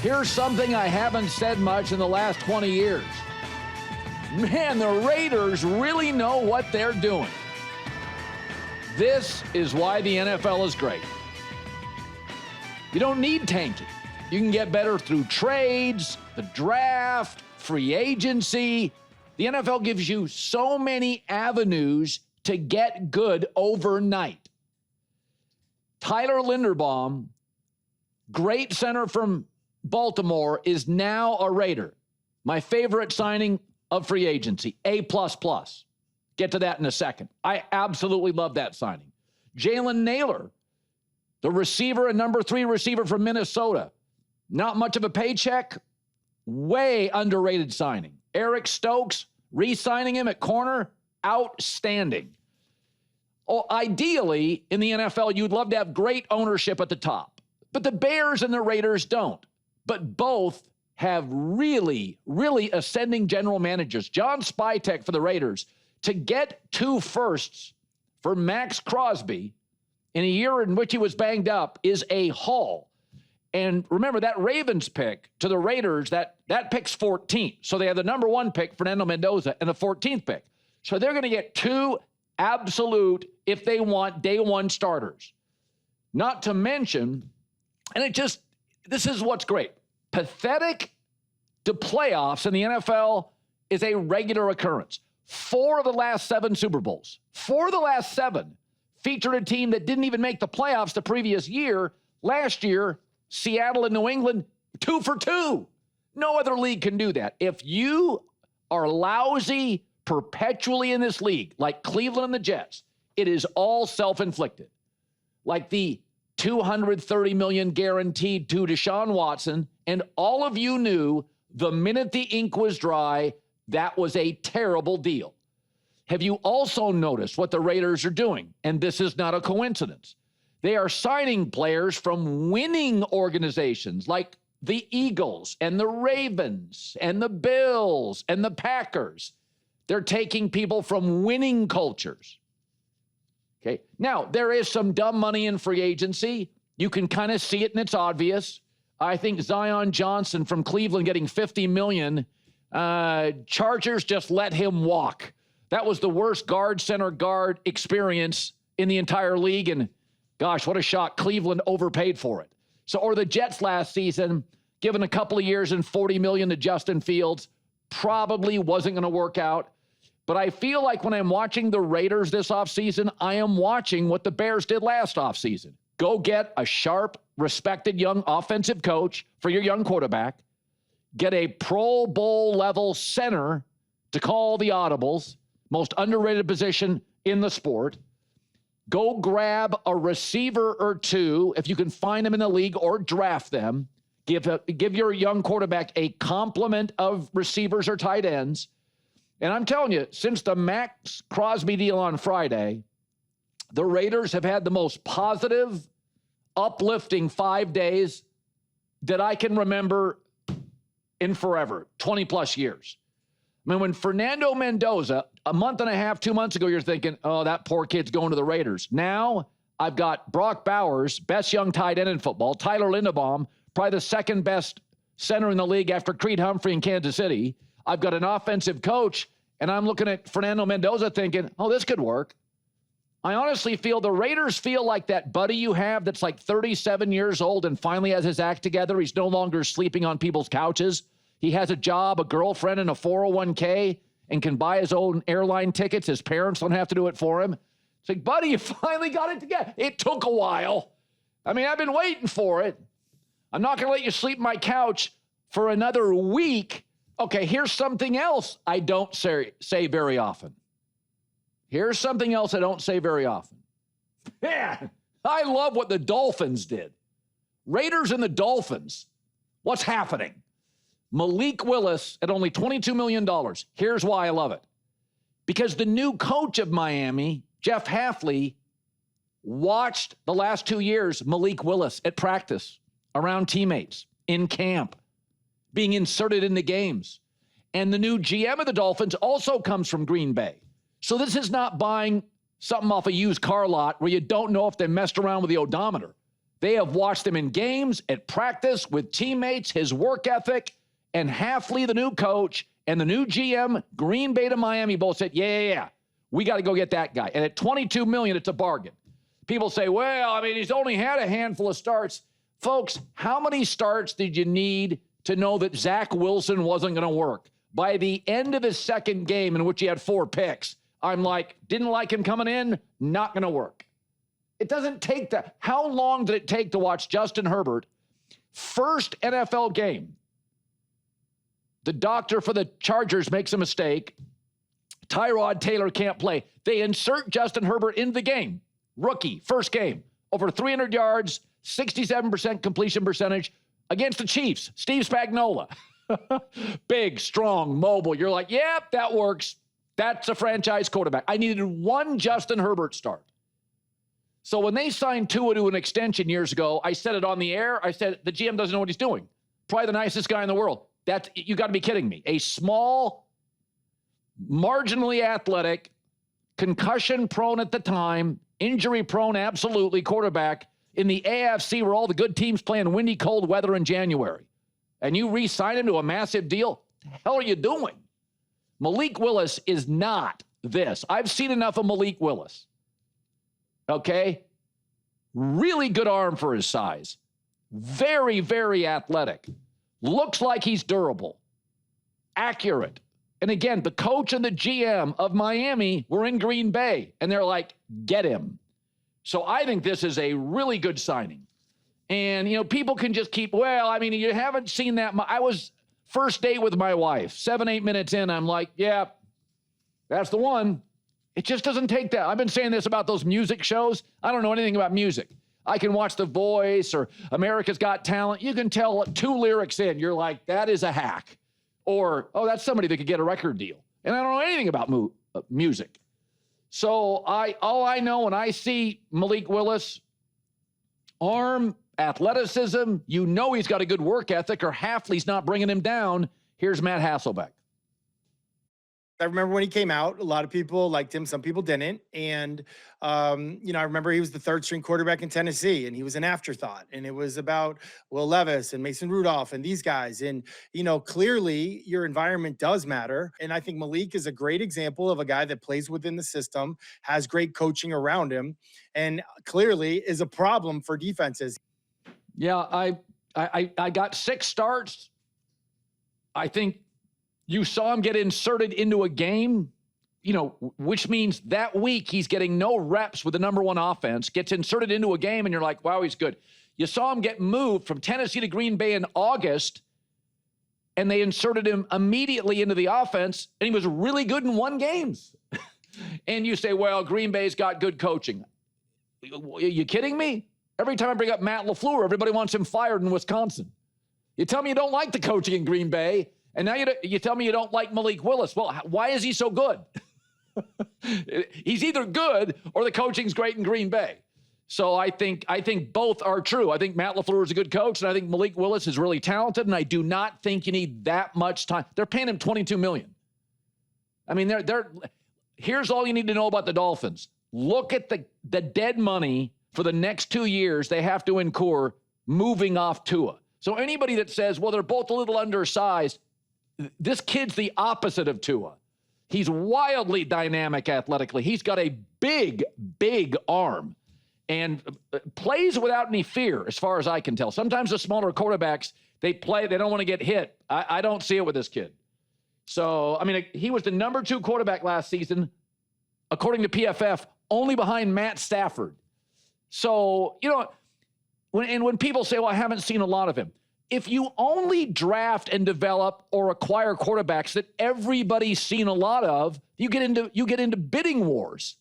Here's something I haven't said much in the last 20 years. Man, the Raiders really know what they're doing. This is why the NFL is great. You don't need tanking. You can get better through trades, the draft, free agency. The NFL gives you so many avenues to get good overnight. Tyler Linderbaum, great center from Baltimore, is now a Raider. My favorite signing of free agency, A++. Get to that in a second. I absolutely love that signing. Jalen Naylor, the receiver and number 3 receiver from Minnesota. Not much of a paycheck, way underrated signing. Eric Stokes, re-signing him at corner, outstanding. Oh, ideally, in the NFL, you'd love to have great ownership at the top. But the Bears and the Raiders don't. But both have really, really ascending general managers. John Spytek for the Raiders, to get 2 firsts for Maxx Crosby in a year in which he was banged up is a haul. And remember, that Ravens pick to the Raiders, that pick's 14th. So they have the number 1 pick, Fernando Mendoza, and the 14th pick. So they're going to get 2 absolute, if they want, day 1 starters. Not to mention, and this is what's great. Pathetic to playoffs in the NFL is a regular occurrence. 4 of the last 7 Super Bowls, 4 of the last 7 featured a team that didn't even make the playoffs the previous year. Last year, Seattle and New England, 2 for 2. No other league can do that. If you are lousy perpetually in this league, like Cleveland and the Jets, it is all self-inflicted. Like the $230 million guaranteed to Deshaun Watson, and all of you knew the minute the ink was dry, that was a terrible deal. Have you also noticed what the Raiders are doing? And this is not a coincidence. They are signing players from winning organizations like the Eagles and the Ravens and the Bills and the Packers. They're taking people from winning cultures. Okay. Now, there is some dumb money in free agency. You can kind of see it, and it's obvious. I think Zion Johnson from Cleveland getting $50 million. Chargers just let him walk. That was the worst guard, center guard experience in the entire league. And gosh, what a shock. Cleveland overpaid for it. So, or the Jets last season, given a couple of years and $40 million to Justin Fields, probably wasn't going to work out. But I feel like when I'm watching the Raiders this offseason, I am watching what the Bears did last offseason. Go get a sharp, respected young offensive coach for your young quarterback. Get a Pro Bowl level center to call the audibles, most underrated position in the sport. Go grab a receiver or 2, if you can find them in the league, or draft them. Give your young quarterback a complement of receivers or tight ends. And I'm telling you, since the Maxx Crosby deal on Friday, the Raiders have had the most positive, uplifting 5 days that I can remember in forever, 20-plus years. I mean, when Fernando Mendoza, a month and a half, 2 months ago, you're thinking, oh, that poor kid's going to the Raiders. Now, I've got Brock Bowers, best young tight end in football, Tyler Linderbaum, probably the second best center in the league after Creed Humphrey in Kansas City. I've got an offensive coach, and I'm looking at Fernando Mendoza thinking, oh, this could work. I honestly feel the Raiders feel like that buddy you have that's like 37 years old and finally has his act together. He's no longer sleeping on people's couches. He has a job, a girlfriend, and a 401k, and can buy his own airline tickets. His parents don't have to do it for him. It's like, buddy, you finally got it together. It took a while. I mean, I've been waiting for it. I'm not going to let you sleep on my couch for another week. Okay, here's something else I don't say very often. Here's something else I don't say very often. Yeah, I love what the Dolphins did. Raiders and the Dolphins. What's happening? Malik Willis at only $22 million. Here's why I love it. Because the new coach of Miami, Jeff Hafley, watched the last 2 years Malik Willis at practice, around teammates, in camp, being inserted into games. And the new GM of the Dolphins also comes from Green Bay. So this is not buying something off a used car lot where you don't know if they messed around with the odometer. They have watched him in games, at practice, with teammates, his work ethic, and Hafley, the new coach, and the new GM, Green Bay to Miami, both said, yeah, we got to go get that guy. And at $22 million, it's a bargain. People say, well, I mean, he's only had a handful of starts. Folks, how many starts did you need to know that Zach Wilson wasn't going to work? By the end of his second game, in which he had 4 picks, I'm like, didn't like him coming in, not going to work. It doesn't take that. How long did it take to watch Justin Herbert? First NFL game. The doctor for the Chargers makes a mistake. Tyrod Taylor can't play. They insert Justin Herbert in the game. Rookie, first game. Over 300 yards, 67% completion percentage against the Chiefs. Steve Spagnuolo. Big, strong, mobile. You're like, yep, that works. That's a franchise quarterback. I needed one Justin Herbert start. So when they signed Tua to an extension years ago, I said it on the air. I said, the GM doesn't know what he's doing. Probably the nicest guy in the world. You got to be kidding me. A small, marginally athletic, concussion-prone at the time, injury-prone, absolutely, quarterback in the AFC where all the good teams play in windy, cold weather in January. And you re-sign him to a massive deal? What the hell are you doing? Malik Willis is not this. I've seen enough of Malik Willis. Okay? Really good arm for his size. Very, very athletic. Looks like he's durable. Accurate. And again, the coach and the GM of Miami were in Green Bay, and they're like, get him. So I think this is a really good signing. And, you know, people can just keep, well, I mean, you haven't seen that. I was first date with my wife, 7-8 minutes in, I'm like, yeah, that's the one. It just doesn't take that. I've been saying this about those music shows. I don't know anything about music. I can watch The Voice or America's Got Talent. You can tell 2 lyrics in. You're like, that is a hack. Or, oh, that's somebody that could get a record deal. And I don't know anything about music. So all I know when I see Malik Willis, arm, athleticism, you know he's got a good work ethic or Hafley's not bringing him down. Here's Matt Hasselbeck. I remember when he came out, a lot of people liked him. Some people didn't. And, you know, I remember he was the 3rd string quarterback in Tennessee and he was an afterthought. And it was about Will Levis and Mason Rudolph and these guys. And, you know, clearly your environment does matter. And I think Malik is a great example of a guy that plays within the system, has great coaching around him, and clearly is a problem for defenses. Yeah, I got 6 starts. I think you saw him get inserted into a game, you know, which means that week he's getting no reps with the number 1 offense, gets inserted into a game, and you're like, wow, he's good. You saw him get moved from Tennessee to Green Bay in August, and they inserted him immediately into the offense, and he was really good in 1 game. And you say, well, Green Bay's got good coaching. Are you kidding me? Every time I bring up Matt LaFleur, everybody wants him fired in Wisconsin. You tell me you don't like the coaching in Green Bay, and now you tell me you don't like Malik Willis. Well, why is he so good? He's either good or the coaching's great in Green Bay. So I think both are true. I think Matt LaFleur is a good coach, and I think Malik Willis is really talented, and I do not think you need that much time. They're paying him $22 million. I mean, here's all you need to know about the Dolphins. Look at the dead money for the next 2 years they have to incur moving off Tua. So anybody that says, well, they're both a little undersized, this kid's the opposite of Tua. He's wildly dynamic athletically. He's got a big, big arm and plays without any fear as far as I can tell. Sometimes the smaller quarterbacks, they don't want to get hit. I don't see it with this kid. So, I mean, he was the number 2 quarterback last season, according to PFF, only behind Matt Stafford. So, you know, when people say, well, I haven't seen a lot of him, if you only draft and develop or acquire quarterbacks that everybody's seen a lot of, you get into bidding wars,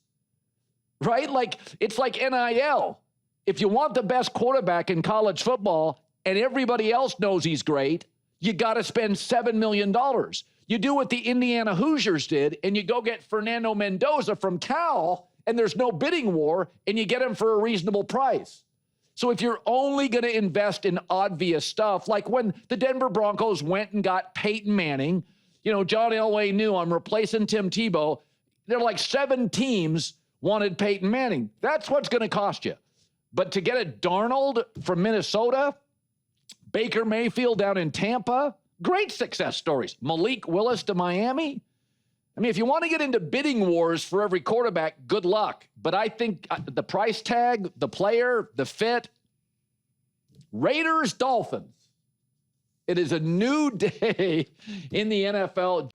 right? Like, it's like NIL. If you want the best quarterback in college football and everybody else knows he's great, you got to spend $7 million. You do what the Indiana Hoosiers did, and you go get Fernando Mendoza from Cal, and there's no bidding war, and you get him for a reasonable price. So if you're only going to invest in obvious stuff, like when the Denver Broncos went and got Peyton Manning, you know, John Elway knew I'm replacing Tim Tebow. They're like 7 teams wanted Peyton Manning. That's what's going to cost you. But to get a Darnold from Minnesota, Baker Mayfield down in Tampa, great success stories. Malik Willis to Miami. I mean, if you want to get into bidding wars for every quarterback, good luck. But I think the price tag, the player, the fit, Raiders, Dolphins. It is a new day in the NFL.